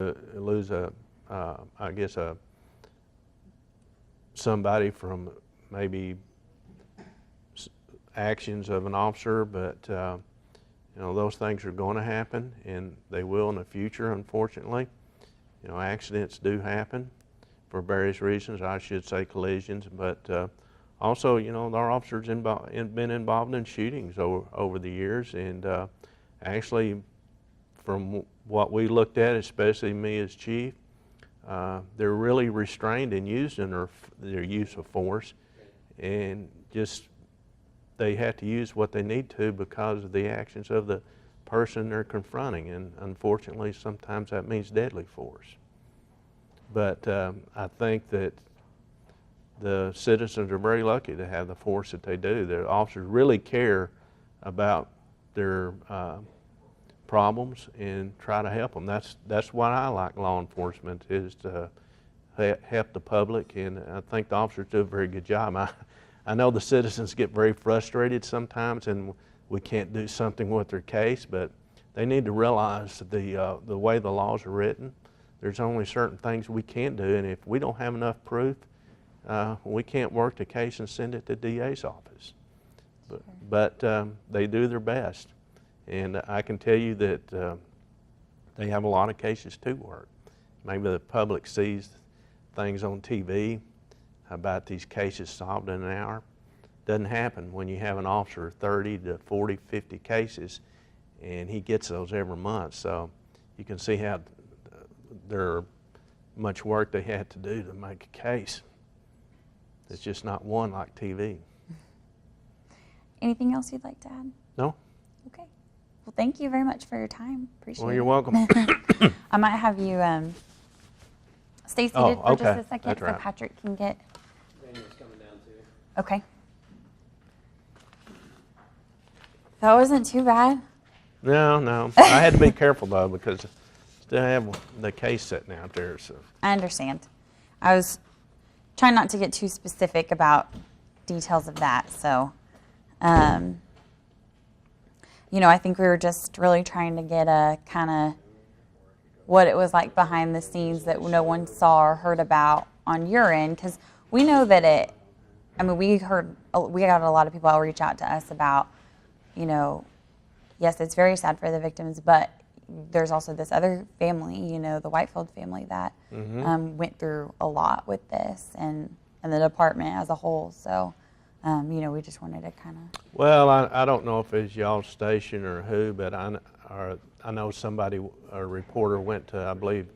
lose I guess somebody from maybe actions of an officer, but those things are going to happen, and they will in the future, unfortunately. Accidents do happen for various reasons. I should say collisions, but also, our officers been involved in shootings over the years, and actually, from what we looked at, especially me as chief, they're really restrained in using their use of force, and just they have to use what they need to because of the actions of the person they're confronting, and unfortunately sometimes that means deadly force. But I think that the citizens are very lucky to have the force that they do. The officers really care about their problems and try to help them. That's why I like law enforcement, is to help the public, and I think the officers do a very good job. I know the citizens get very frustrated sometimes, and we can't do something with their case, but they need to realize the way the laws are written, there's only certain things we can't do, and if we don't have enough proof, we can't work the case and send it to DA's office. But they do their best, and I can tell you that they have a lot of cases to work. Maybe the public sees things on TV about these cases solved in an hour. Doesn't happen when you have an officer of 30 to 40, 50 cases, and he gets those every month. So you can see how much work they had to do to make a case. It's just not one like TV. Anything else you'd like to add? No. Okay. Well, thank you very much for your time. Appreciate it. Well, you're welcome. I might have you stay seated for just a second, That's right. so Patrick can get. Daniel's coming down too. Okay. That wasn't too bad. No. I had to be careful though, because I still have the case sitting out there. So I understand. I was trying not to get too specific about details of that, so I think we were just really trying to get a kind of what it was like behind the scenes that no one saw or heard about on your end, because we know that we got a lot of people reach out to us about, yes, it's very sad for the victims, but there's also this other family, the Whitefield family that went through a lot with this, and the department as a whole. So, we just wanted to kind of. Well, I don't know if it's y'all's station or who, but I know a reporter went to, I believe,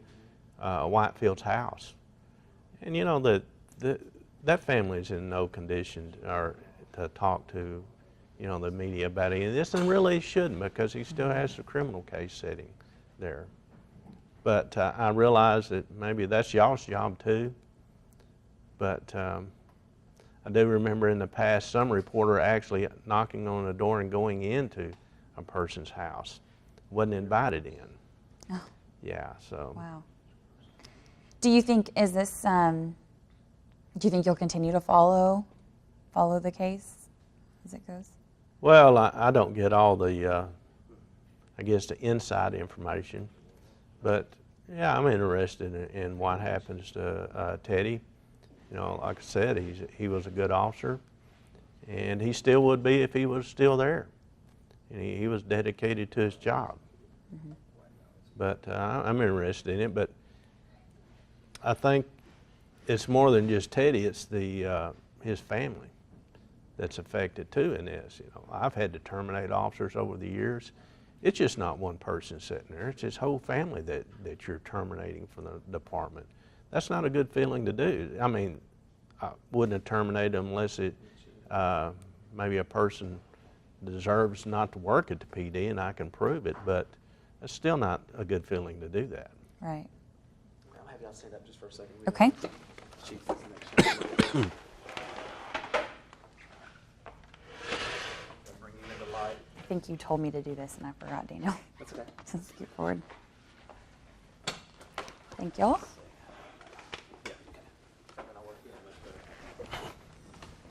Whitefield's house, and that family's in no condition to talk to, the media about any of this, and really shouldn't, because he still has a criminal case sitting there. But I realize that maybe that's y'all's job too. But I do remember in the past some reporter actually knocking on the door and going into a person's house, wasn't invited in. Oh. Yeah. So. Wow. Do you think do you think you'll continue to follow the case as it goes? Well, I don't get all the, I guess, the inside information, but yeah, I'm interested in what happens to Teddy. Like I said, he was a good officer, and he still would be if he was still there. And he was dedicated to his job. Mm-hmm. But I'm interested in it. But I think it's more than just Teddy. It's his family that's affected too in this. I've had to terminate officers over the years. It's just not one person sitting there. It's his whole family that you're terminating from the department. That's not a good feeling to do. I mean, I wouldn't have terminated them unless maybe a person deserves not to work at the PD and I can prove it, but it's still not a good feeling to do that. Right. I'll have y'all stand up just for a second. Okay. Chief is next. Bring you into light. I think you told me to do this and I forgot, Daniel. That's okay. So scoot forward. Thank y'all. Yeah, okay. And I'll work you in much better.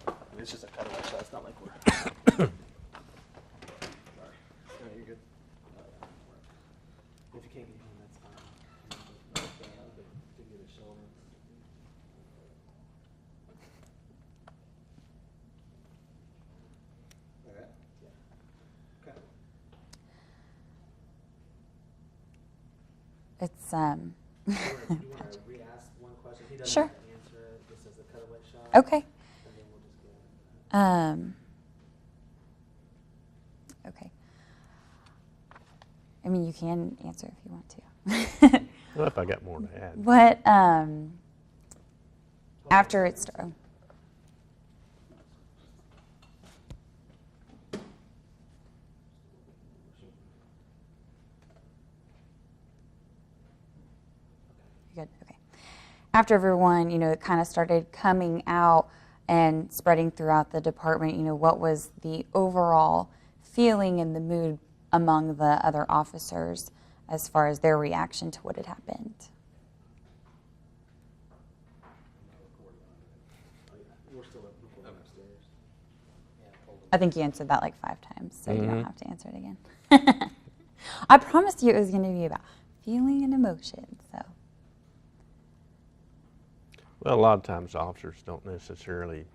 I mean, it's just a cutaway shot. It's not like we're. Sorry. No, you're good. If you can't get in, that's fine. It's You want to re-ask one question? He doesn't Sure. have to answer it. This is a cutaway shot. okay. And then we'll just get Okay. I mean, you can answer if you want to. Well, if I got more to add. What after it's good. Okay. After everyone, it kind of started coming out and spreading throughout the department, what was the overall feeling and the mood among the other officers as far as their reaction to what had happened? We're still recording upstairs. Yeah, hold on. I think you answered that like 5 times, so you don't have to answer it again. I promised you it was going to be about feeling and emotion, so. Well, a lot of times officers don't necessarily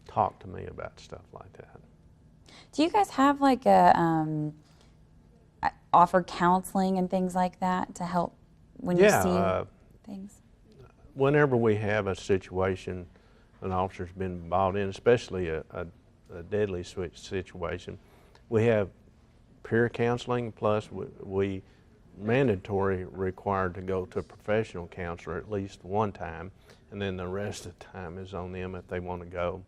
talk to me about stuff like that. Do you guys have like offer counseling and things like that to help when you see things? Whenever we have a situation an officer's been involved in, especially a deadly situation, we have peer counseling, plus we mandatory required to go to a professional counselor at least one time, and then the rest of the time is on them if they want to go.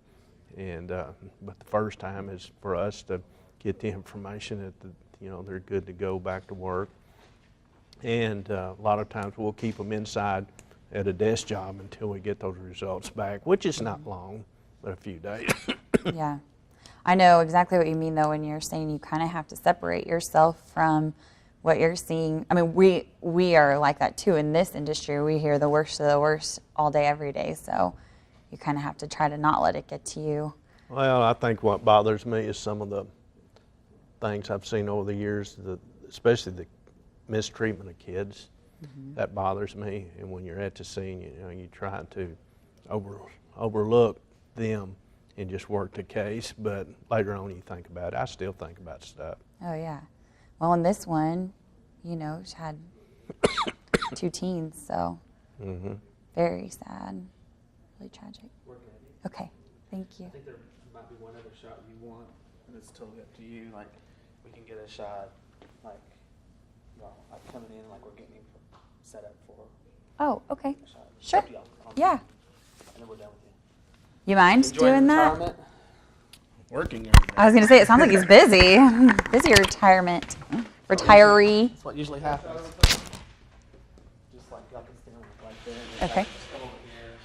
And but the first time is for us to get the information that they're good to go back to work. And a lot of times we'll keep them inside at a desk job until we get those results back, which is not long, but a few days. Yeah. I know exactly what you mean, though, when you're saying you kind of have to separate yourself from what you're seeing. I mean, we are like that, too, in this industry. We hear the worst of the worst all day, every day, so you kind of have to try to not let it get to you. Well, I think what bothers me is some of the things I've seen over the years, especially the mistreatment of kids. Mm-hmm. That bothers me. And when you're at the scene, you try to overlook them and just work the case. But later on, you think about it. I still think about stuff. Oh, yeah. Well, in this one, she had 2 teens, so very sad, really tragic. We're good. Okay, thank you. I think there might be one other shot you want, and it's totally up to you. Like, we can get a shot, like coming in, like we're getting set up for Oh, okay. a shot. Sure. Up to y'all. Yeah. And then we're done with you. You mind Enjoying doing that? retirement? Working every day. I was going to say, it sounds like he's busy. Busy retirement. Retiree. That's what usually happens. Just like y'all can stand right there. Okay. Just go over here.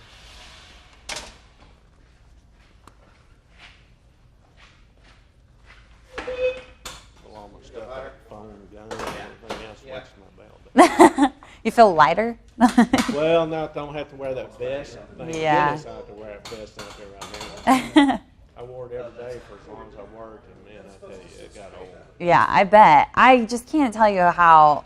Well, all my stuff, like phone, gun, and everything else, weighs my belt. You feel lighter? Well, now I don't have to wear that vest. Thank Yeah. goodness I have to wear a vest out there right now. I wore it every day for as long as I worked, and man, I tell you, it got old. Yeah, I bet. I just can't tell you how,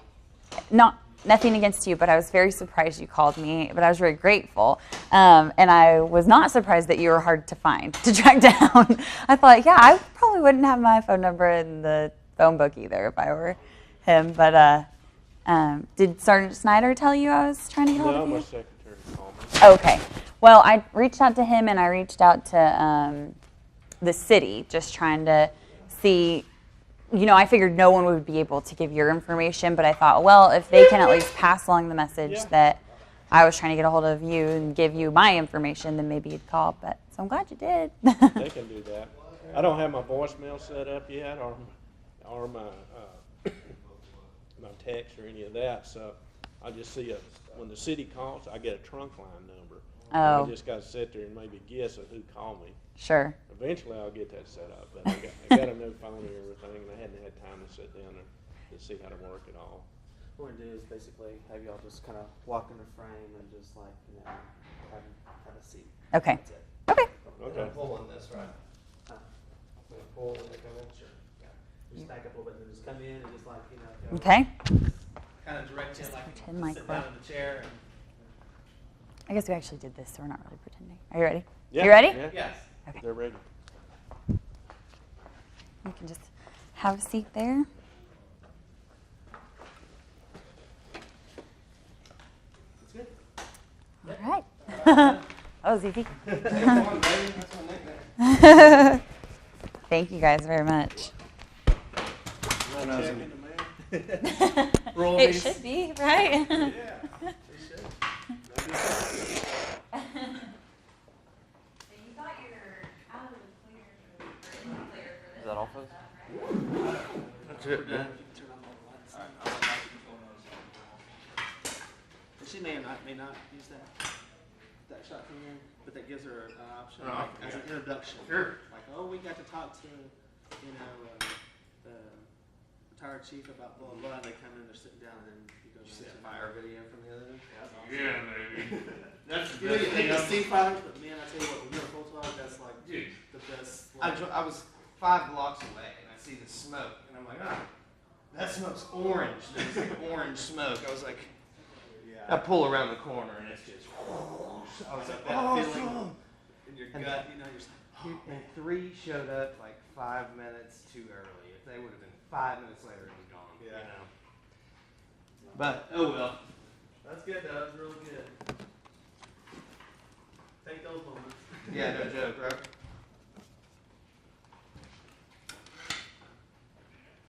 nothing against you, but I was very surprised you called me, but I was very grateful. And I was not surprised that you were hard to find, to track down. I thought, yeah, I probably wouldn't have my phone number in the phone book either if I were him. But did Sergeant Snyder tell you I was trying to get hold No, of my you? secretary called me. Okay. Well, I reached out to him and I reached out to the city, just trying to see, I figured no one would be able to give your information, but I thought, well, if they can at least pass along the message that I was trying to get a hold of you and give you my information, then maybe you'd call. But so I'm glad you did. They can do that. I don't have my voicemail set up yet, or my my text or any of that. So I just see when the city calls, I get a trunk line number. Oh. I just got to sit there and maybe guess at who called me. Sure. Eventually, I'll get that set up. But I got a new phone and everything, and I hadn't had time to sit down and to see how to work it all. What we're going to do is basically have y'all just kind of walk in the frame and just like, have a seat. Okay. That's it. Okay. Okay. Pull on this, right? Huh? I'm gonna pull and come in. Sure. Yeah. Just back up a little bit and then just come in and just like, go Okay. kind of direct him like pretend you like sit we're- down in the chair. And, I guess we actually did this, so we're not really pretending. Are you ready? Yeah, You ready? Yeah, yes. Okay. they're ready. You can just have a seat there. Oh, ZP. Come on, baby. That's my nickname. Thank you guys very much. Roll It these. should be, right? Yeah, they should. Is that all, folks? That's it. We're done. You can turn on all the lights. And she may not use that shot from here, but that gives her an option Oh, like, as yeah. an introduction. Sure. Like, oh, we got to talk to, the retired chief about blah, blah, blah. They come in, they're sitting down, and then you go. Did you see that fire video from the other day? Yeah, baby. That's the You know, best you thing hate to I've see fires, but man, I tell you what, when you're a full time, that's like Dude. the best. I was 5 blocks away and I see the smoke and I'm like, ah, that smoke's orange. There's like orange smoke. I was like, I pull around the corner and it's just. I was like, That feeling awesome. in your And gut, you know, you're just like, Dude, and 3 showed up like 5 minutes too early. If they would have been 5 minutes later, it was gone. Yeah. You know. But oh well. that's good, that was really good. Take those moments. Yeah, no joke, right?